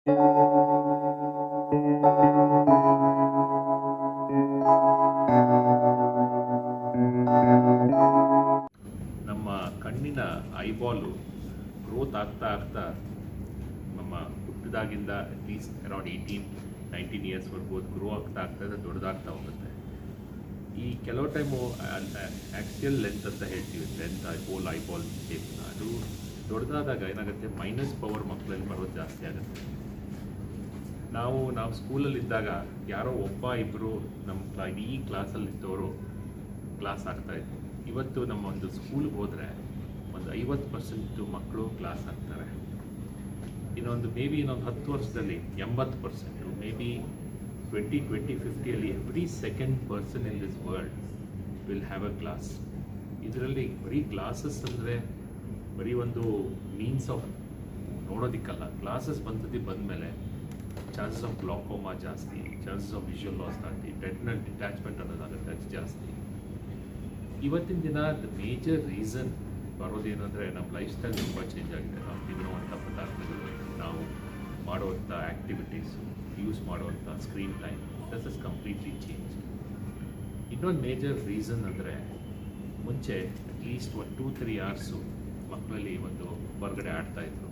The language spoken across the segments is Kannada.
ನಮ್ಮ ಕಣ್ಣಿನ ಐಬಾಲು ಗ್ರೋತ್ ಆಗ್ತಾ ಆಗ್ತಾ ನಮ್ಮ ಹುಟ್ಟಿದಾಗಿಂದ ಅಟ್ಲೀಸ್ಟ್ ಅರೌಂಡ್ 18-19 ಇಯರ್ಸ್ವರೆಗೂ ಅದು ಗ್ರೋ ಆಗ್ತಾ ಆಗ್ತಾ ದೊಡ್ಡದಾಗ್ತಾ ಹೋಗುತ್ತೆ. ಈ ಕೆಲವು ಟೈಮು ಆ್ಯಕ್ಸಿಯಲ್ ಲೆಂತ್ ಅಂತ ಹೇಳ್ತೀವಿ, ಲೆಂತ್ ಹೋಲ್ ಐಬಾಲ್ ಶೇಪ್ನ, ಅದು ದೊಡ್ಡದಾದಾಗ ಏನಾಗುತ್ತೆ, ಮೈನಸ್ ಪವರ್ ಮಕ್ಕಳಲ್ಲಿ ಬರೋದು ಜಾಸ್ತಿ ಆಗುತ್ತೆ. ನಾವು ಸ್ಕೂಲಲ್ಲಿದ್ದಾಗ ಯಾರೋ ಒಬ್ಬ ಇಬ್ಬರು ನಮ್ಮ ಇಡೀ ಕ್ಲಾಸಲ್ಲಿದ್ದವರು ಕ್ಲಾಸ್ ಆಗ್ತಾಯಿದ್ರು. ಇವತ್ತು ನಮ್ಮ ಒಂದು ಸ್ಕೂಲ್ಗೆ ಹೋದರೆ ಒಂದು 50% ಮಕ್ಕಳು ಕ್ಲಾಸ್ ಆಗ್ತಾರೆ. ಇನ್ನೊಂದು 10 ವರ್ಷದಲ್ಲಿ 80%, may be 2050 every second person in this world will have a class. ಇದರಲ್ಲಿ ಬರೀ ಕ್ಲಾಸಸ್ ಅಂದರೆ ಬರೀ ಒಂದು ಮೀನ್ಸ್ ಆಫ್ ನೋಡೋದಕ್ಕಲ್ಲ. ಕ್ಲಾಸಸ್ ಬಂದಮೇಲೆ ಚಾನ್ಸಸ್ ಆಫ್ ಗ್ಲಾಕೋಮಾ ಜಾಸ್ತಿ, ಚಾನ್ಸಸ್ ಆಫ್ ವಿಷುವಲ್ ಲಾಸ್ ಜಾಸ್ತಿ, ರೆಟಿನಲ್ ಡಿಟ್ಯಾಚ್ಮೆಂಟ್ ಅನ್ನೋದಾಗುತ್ತೆ, ಅದು ಜಾಸ್ತಿ. ಇವತ್ತಿನ ದಿನ ದ ಮೇಜರ್ ರೀಸನ್ ಬರೋದೇನೆಂದರೆ ನಮ್ಮ ಲೈಫ್ ಸ್ಟೈಲ್ ತುಂಬ ಚೇಂಜ್ ಆಗಿದೆ. ನಾವು ತಿನ್ನುವಂಥ ಪದಾರ್ಥಗಳು, ನಾವು ಮಾಡುವಂಥ ಆ್ಯಕ್ಟಿವಿಟೀಸು, ಯೂಸ್ ಮಾಡುವಂಥ screen time, this is completely change. ಇನ್ನೊಂದು ಮೇಜರ್ ರೀಸನ್ ಅಂದರೆ, ಮುಂಚೆ ಅಟ್ಲೀಸ್ಟ್ 1-2-3 ಅವರ್ಸು ಮಕ್ಕಳಲ್ಲಿ ಒಂದು ಹೊರಗಡೆ ಆಡ್ತಾಯಿದ್ರು.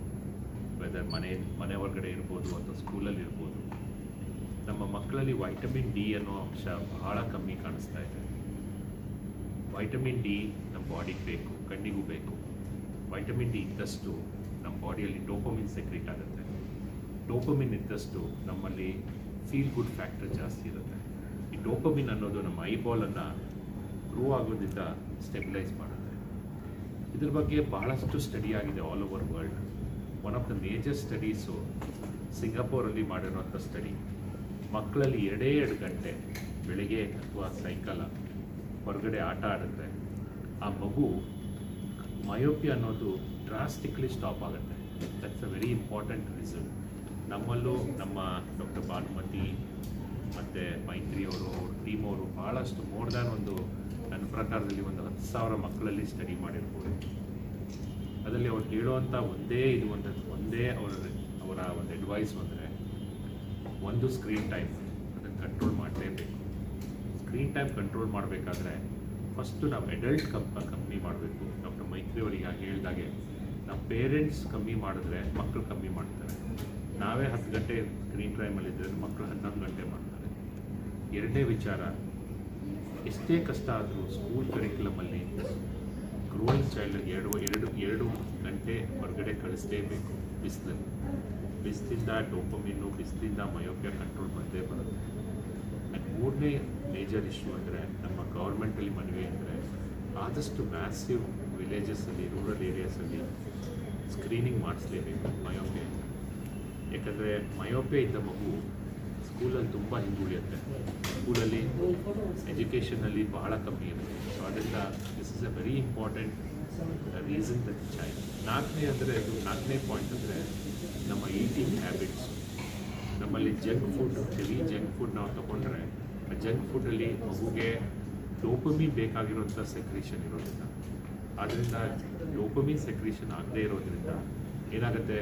ವೆದರ್ ಮನೆ ಹೊರಗಡೆ ಇರ್ಬೋದು ಅಥವಾ ಸ್ಕೂಲಲ್ಲಿ ಇರ್ಬೋದು. ನಮ್ಮ ಮಕ್ಕಳಲ್ಲಿ ವೈಟಮಿನ್ ಡಿ ಅನ್ನೋ ಅಂಶ ಬಹಳ ಕಮ್ಮಿ ಕಾಣಿಸ್ತಾ ಇದೆ. ವೈಟಮಿನ್ ಡಿ ನಮ್ಮ ಬಾಡಿಗೆ ಬೇಕು, ಕಣ್ಣಿಗೂ ಬೇಕು. ವೈಟಮಿನ್ ಡಿ ಇದ್ದಷ್ಟು ನಮ್ಮ ಬಾಡಿಯಲ್ಲಿ ಡೋಪಮಿನ್ ಸೆಕ್ರೇಟ್ ಆಗುತ್ತೆ. ಡೋಪಮಿನ್ ಇದ್ದಷ್ಟು ನಮ್ಮಲ್ಲಿ ಫೀಲ್ ಗುಡ್ ಫ್ಯಾಕ್ಟರ್ ಜಾಸ್ತಿ ಇರುತ್ತೆ. ಈ ಡೋಪಮಿನ್ ಅನ್ನೋದು ನಮ್ಮ ಐಬಾಲನ್ನು ಗ್ರೋ ಆಗೋದ್ರಿಂದ ಸ್ಟೆಬಿಲೈಸ್ ಮಾಡುತ್ತೆ. ಇದ್ರ ಬಗ್ಗೆ ಬಹಳಷ್ಟು ಸ್ಟಡಿ ಆಗಿದೆ all over world. One of the major studies ಸಿಂಗಾಪುರಲ್ಲಿ ಮಾಡಿರುವಂಥ ಸ್ಟಡಿ. ಮಕ್ಕಳಲ್ಲಿ 2 ಗಂಟೆ ಬೆಳಿಗ್ಗೆ ಅಥವಾ ಸಾಯಂಕಾಲ ಹೊರಗಡೆ ಆಟ ಆಡಿದ್ರೆ ಆ ಮಗು ಮಯೋಪಿ ಅನ್ನೋದು ಡ್ರಾಸ್ಟಿಕ್ಲಿ ಸ್ಟಾಪ್ ಆಗುತ್ತೆ. That's a very important reason. ನಮ್ಮಲ್ಲೂ ನಮ್ಮ ಡಾಕ್ಟರ್ ಭಾನುಮತಿ ಮತ್ತು ಮೈತ್ರಿ ಅವರು, ಅವ್ರ ಟೀಮ್ ಅವರು ಭಾಳಷ್ಟು ಮೋರ್ ದ್ಯಾನ್ ನನ್ನ ಪ್ರಕಾರದಲ್ಲಿ 10,000 ಮಕ್ಕಳಲ್ಲಿ ಸ್ಟಡಿ ಮಾಡಿರ್ಬೋದು. ಅದರಲ್ಲಿ ಅವ್ರು ಹೇಳುವಂಥ ಒಂದೇ ಅವರ ಒಂದು ಅಡ್ವೈಸ್ ಅಂದರೆ, ಒಂದು ಸ್ಕ್ರೀನ್ ಟೈಮ್ ಅದನ್ನು ಕಂಟ್ರೋಲ್ ಮಾಡಲೇಬೇಕು. ಸ್ಕ್ರೀನ್ ಟೈಮ್ ಕಂಟ್ರೋಲ್ ಮಾಡಬೇಕಾದ್ರೆ ಫಸ್ಟು ನಾವು ಅಡಲ್ಟ್ ಕಮ್ಮಿ ಮಾಡಬೇಕು. ಡಾಕ್ಟರ್ ಮೈತ್ರಿ ಅವರಿಗೆ ಹೇಳಿದಾಗೆ ನಾವು ಪೇರೆಂಟ್ಸ್ ಕಮ್ಮಿ ಮಾಡಿದ್ರೆ ಮಕ್ಕಳು ಕಮ್ಮಿ ಮಾಡ್ತಾರೆ. ನಾವೇ 10 ಗಂಟೆ ಸ್ಕ್ರೀನ್ ಟೈಮಲ್ಲಿದ್ದರೆ ಮಕ್ಕಳು 11 ಗಂಟೆ ಮಾಡ್ತಾರೆ. ಎರಡನೇ ವಿಚಾರ, ಎಷ್ಟೇ ಕಷ್ಟ ಆದರೂ ಸ್ಕೂಲ್ ಕರಿಕ್ಯುಲಮಲ್ಲಿ ಗ್ರೋಯಿಂಗ್ ಚೈಲ್ಡ್ಗೆ 2 ಗಂಟೆ ಹೊರಗಡೆ ಕಳಿಸಲೇಬೇಕು. ಬಿಸಿಲಿಂದ ಡೋಪಮಿನ್ನು, ಬಿಸಿಲಿಂದ ಮಯೋಪಿಯ ಕಂಟ್ರೋಲ್ ಬಂದೇ ಬರುತ್ತೆ. ಆ್ಯಂಡ್ ಮೂರನೇ ಮೇಜರ್ ಇಶ್ಯೂ ಅಂದರೆ, ನಮ್ಮ ಗೌರ್ಮೆಂಟಲ್ಲಿ ಮನವಿ ಅಂದರೆ, ಆದಷ್ಟು ಮ್ಯಾಸಿವ್ ವಿಲೇಜಸ್ಸಲ್ಲಿ, ರೂರಲ್ ಏರಿಯಾಸಲ್ಲಿ ಸ್ಕ್ರೀನಿಂಗ್ ಮಾಡಿಸ್ಲೇಬೇಕು ಮಯೋಪೆ. ಯಾಕಂದರೆ ಮಯೋಪೆ ಇದ್ದ ಮಗು ಸ್ಕೂಲಲ್ಲಿ ತುಂಬ ಹಿಂದುಳಿಯುತ್ತೆ. ಸ್ಕೂಲಲ್ಲಿ ಎಜುಕೇಷನಲ್ಲಿ ಬಹಳ ಕಮ್ಮಿ ಇರುತ್ತೆ. ಸೊ ಅದರಿಂದ this is a very important reason that child. ನಾಲ್ಕನೇ ಪಾಯಿಂಟ್ ಅಂದರೆ ನಮ್ಮ ಈಟಿಂಗ್ ಹ್ಯಾಬಿಟ್ಸ್. ನಮ್ಮಲ್ಲಿ ಹೆವಿ ಜಂಕ್ ಫುಡ್ ನಾವು ತೊಗೊಂಡ್ರೆ, ಆ ಜಂಕ್ ಫುಡ್ಡಲ್ಲಿ ಮಗುಗೆ ಡೋಪಮಿನ್ ಬೇಕಾಗಿರೋಂಥ ಸೆಕ್ರೀಷನ್ ಇರೋದ್ರಿಂದ, ಆದ್ದರಿಂದ ಡೋಪಮಿನ್ ಸೆಕ್ರೀಷನ್ ಆಗದೇ ಇರೋದ್ರಿಂದ ಏನಾಗುತ್ತೆ,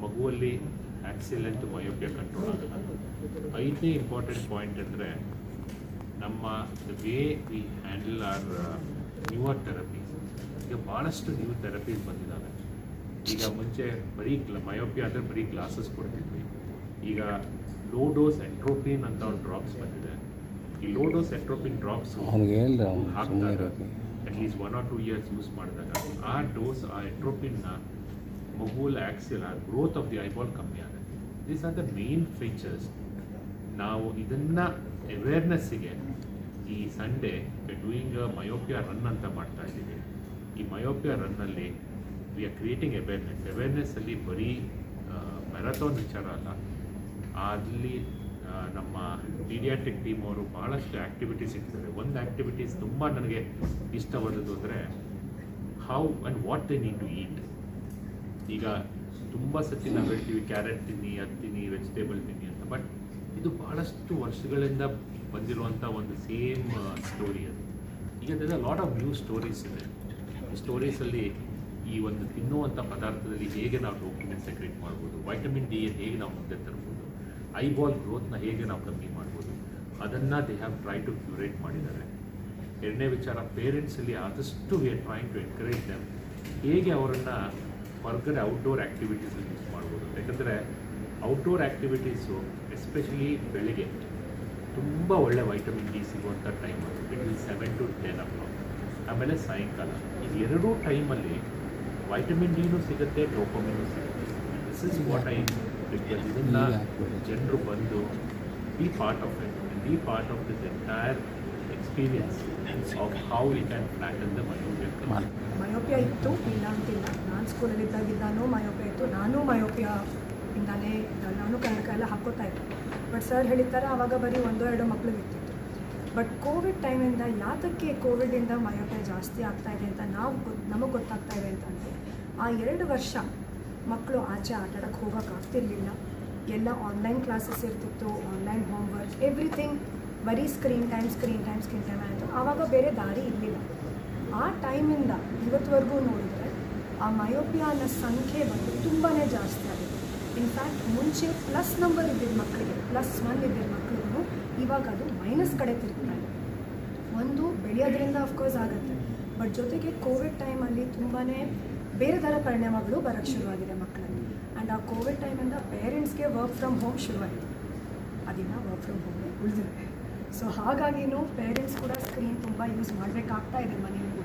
ಮಗುವಲ್ಲಿ ಆಕ್ಸಿಲೆಂಟ್ ಮಯೋಪಿಯ ಕಂಟ್ರೋಲ್ ಆಗುತ್ತೆ. 5ನೇ ಇಂಪಾರ್ಟೆಂಟ್ ಪಾಯಿಂಟ್ ಅಂದರೆ, ನಮ್ಮ the way we handle are newer therapies. ಈಗ ಭಾಳಷ್ಟು ನ್ಯೂ ಥೆರಪೀಸ್ ಬಂದಿದ್ದಾವೆ. ಈಗ ಮುಂಚೆ ಬರೀ ಮಯೋಪಿಯ ಅಂದರೆ ಬರೀ ಗ್ಲಾಸಸ್ ಕೊಡ್ತಿದ್ವಿ. ಈಗ ಲೋ ಡೋಸ್ ಎಂಟ್ರೋಪಿನ್ ಅಂತ ಒಂದು ಡ್ರಾಪ್ಸ್ ಬಂದಿದೆ. ಈ ಲೋ ಡೋಸ್ ಎಂಟ್ರೋಪಿನ್ ಡ್ರಾಪ್ಸ್ ಹಾಕ್ತಾರೆ. ಅಟ್ಲೀಸ್ಟ್ 1 or 2 ಇಯರ್ಸ್ ಯೂಸ್ ಮಾಡಿದಾಗ ಆ ಎಂಟ್ರೋಪಿನ್ನ ಮಗುವಲ್ಲಿ axial growth of the eyeball ಕಮ್ಮಿ ಆಗುತ್ತೆ. These are the main features. ನಾವು ಇದನ್ನು ಅವೇರ್ನೆಸ್ಸಿಗೆ ಈ ಸಂಡೇ ಡೂಯಿಂಗ್ ಮಯೋಪಿಯ ರನ್ ಅಂತ ಮಾಡ್ತಾ ಇದ್ದೀವಿ. ಈ ಮಯೋಪಿಯ ರನ್ನಲ್ಲಿ ವಿ ಆರ್ ಕ್ರಿಯೇಟಿಂಗ್ ಅವೇರ್ನೆಸ್ಸಲ್ಲಿ ಬರೀ ಮ್ಯಾರಥಾನ್ ವಿಚಾರ ಅಲ್ಲ, ಅಲ್ಲಿ ನಮ್ಮ ಪೀಡಿಯಾಟ್ರಿಕ್ ಟೀಮ್ ಅವರು ಭಾಳಷ್ಟು ಆ್ಯಕ್ಟಿವಿಟೀಸ್ ಇರ್ತಾರೆ. ಒಂದು ಆ್ಯಕ್ಟಿವಿಟೀಸ್ ತುಂಬ ನನಗೆ ಇಷ್ಟವಾದದ್ದು ಅಂದರೆ, how and what they need to eat. ಈಗ ತುಂಬ ಸತಿ ನಾವು ಹೇಳ್ತೀವಿ ಕ್ಯಾರೆಟ್ ತಿನ್ನಿ, ಅದು ತಿನ್ನಿ, ವೆಜಿಟೇಬಲ್ ತಿನ್ನಿ ಅಂತ. ಬಟ್ ಇದು ಭಾಳಷ್ಟು ವರ್ಷಗಳಿಂದ ಬಂದಿರುವಂಥ ಒಂದು ಸೇಮ್ ಸ್ಟೋರಿ ಅದು. ಈಗ ಅದೆಲ್ಲ ಲಾಟ್ ಆಫ್ ನ್ಯೂ ಸ್ಟೋರೀಸ್ ಇದೆ. ಸ್ಟೋರೀಸಲ್ಲಿ ಈ ಒಂದು ತಿನ್ನುವಂಥ ಪದಾರ್ಥದಲ್ಲಿ ಹೇಗೆ ನಾವು ಡೋಪಮಿನ್ ಸೆಕ್ರೆಟ್ ಮಾಡ್ಬೋದು, ವೈಟಮಿನ್ ಡಿ ಹೇಗೆ ನಾವು ಮುಂದೆ ತರ್ಬೋದು, ಐಬಾಲ್ ಗ್ರೋತ್ನ ಹೇಗೆ ನಾವು ಕಮ್ಮಿ ಮಾಡ್ಬೋದು, ಅದನ್ನು they have try to curate ಮಾಡಿದ್ದಾರೆ. ಎರಡನೇ ವಿಚಾರ, ಪೇರೆಂಟ್ಸಲ್ಲಿ ಆದಷ್ಟು we are trying to encourage them, ಹೇಗೆ ಅವರನ್ನು ಹೊರಗಡೆ ಔಟ್ಡೋರ್ ಆ್ಯಕ್ಟಿವಿಟೀಸಲ್ಲಿ ಯೂಸ್ ಮಾಡ್ಬೋದು. ಯಾಕಂದರೆ ಔಟ್ಡೋರ್ ಆ್ಯಕ್ಟಿವಿಟೀಸು ಎಸ್ಪೆಷಲಿ ಬೆಳಗ್ಗೆ ತುಂಬ ಒಳ್ಳೆ ವೈಟಮಿನ್ ಡಿ ಸಿಗುವಂಥ ಟೈಮ್ ಅದು, ಬಿಟ್ವೀನ್ 7 to 10 o'clock. ಆಮೇಲೆ ಸಾಯಂಕಾಲ, ಇದು ಎರಡೂ ಟೈಮಲ್ಲಿ ವೈಟಮಿನ್ ಡಿನೂ ಸಿಗುತ್ತೆ, ಡೋಪಮಿನೂ ಸಿಗುತ್ತೆ. This is what I request. ಇದನ್ನು ಜನರು ಬಂದು be part of it, be part of this entire experience of how we can flatten the myopia ಇತ್ತು, ಇಲ್ಲ ಅಂತಿಲ್ಲ. ನಾನು ಸ್ಕೂಲಲ್ಲಿದ್ದಾಗಿದ್ದಾನು ಮಯೋಪಿಯಾ ಇತ್ತು, ನಾನು ಮಯೋಪಿಯಾಯಿಂದಾನೇ ನಾನು ಕನ್ನಡಕ ಎಲ್ಲ ಹಾಕ್ಕೋತಾ ಇದ್ದೆ. ಬಟ್ ಸರ್ ಹೇಳಿದ್ದಾರೆ ಆವಾಗ ಬರೀ 1-2 ಮಕ್ಕಳು ಇರ್ತಿತ್ತು. ಬಟ್ ಕೋವಿಡ್ ಟೈಮಿಂದ ಯಾತಕ್ಕೆ ಕೋವಿಡಿಂದ ಮಯೋಪಿಯಾ ಜಾಸ್ತಿ ಆಗ್ತಾಯಿದೆ ಅಂತ ನಮಗೆ ಗೊತ್ತಾಗ್ತಾ ಇದೆ ಅಂತಂದರೆ, ಆ 2 ವರ್ಷ ಮಕ್ಕಳು ಆಚೆ ಆಟಾಡೋಕ್ಕೆ ಹೋಗೋಕ್ಕಾಗ್ತಿರ್ಲಿಲ್ಲ. ಎಲ್ಲ ಆನ್ಲೈನ್ ಕ್ಲಾಸಸ್ ಇರ್ತಿತ್ತು, ಆನ್ಲೈನ್ ಹೋಮ್ವರ್ಕ್, ಎವ್ರಿಥಿಂಗ್ ಬರೀ ಸ್ಕ್ರೀನ್ ಟೈಮ್ ಆಯಿತು. ಆವಾಗ ಬೇರೆ ದಾರಿ ಇರಲಿಲ್ಲ. ಆ ಟೈಮಿಂದ ಇವತ್ತುವರೆಗೂ ನೋಡಿದರೆ ಆ ಮಯೋಪಿಯಾ ಅನ್ನೋ ಸಂಖ್ಯೆ ಬಂದು ತುಂಬಾ ಜಾಸ್ತಿ ಆಗಿದೆ. ಇನ್ಫ್ಯಾಕ್ಟ್ ಮುಂಚೆ ಪ್ಲಸ್ ನಂಬರ್ ಇದ್ದಿದ್ದ ಮಕ್ಕಳಿಗೆ, +1 ಇದ್ದಿದ್ದ ಮಕ್ಕಳಿಗೂ ಇವಾಗ ಅದು ಮೈನಸ್ ಕಡೆ ತಿರುಗ್ತಾ ಇದೆ. ಒಂದು ಬೆಳೆಯೋದ್ರಿಂದ ಅಫ್ಕೋರ್ಸ್ ಆಗುತ್ತೆ, ಬಟ್ ಜೊತೆಗೆ ಕೋವಿಡ್ ಟೈಮಲ್ಲಿ ತುಂಬಾ ಬೇರೆ ಥರ ಪರಿಣಾಮಗಳು ಬರೋಕ್ಕೆ ಶುರುವಾಗಿದೆ ಮಕ್ಕಳಲ್ಲಿ. ಆ್ಯಂಡ್ ಆ ಕೋವಿಡ್ ಟೈಮಿಂದ ಪೇರೆಂಟ್ಸ್ಗೆ ವರ್ಕ್ ಫ್ರಮ್ ಹೋಮ್ ಶುರುವಾಯಿತು, ಅದನ್ನು ವರ್ಕ್ ಫ್ರಮ್ ಹೋಮೇ ಉಳಿದಿದೆ. ಸೊ ಹಾಗಾಗಿನೂ ಪೇರೆಂಟ್ಸ್ ಕೂಡ ಸ್ಕ್ರೀನ್ ತುಂಬ ಯೂಸ್ ಮಾಡಬೇಕಾಗ್ತಾ ಇದೆ ಮನೆಯಲ್ಲಿ.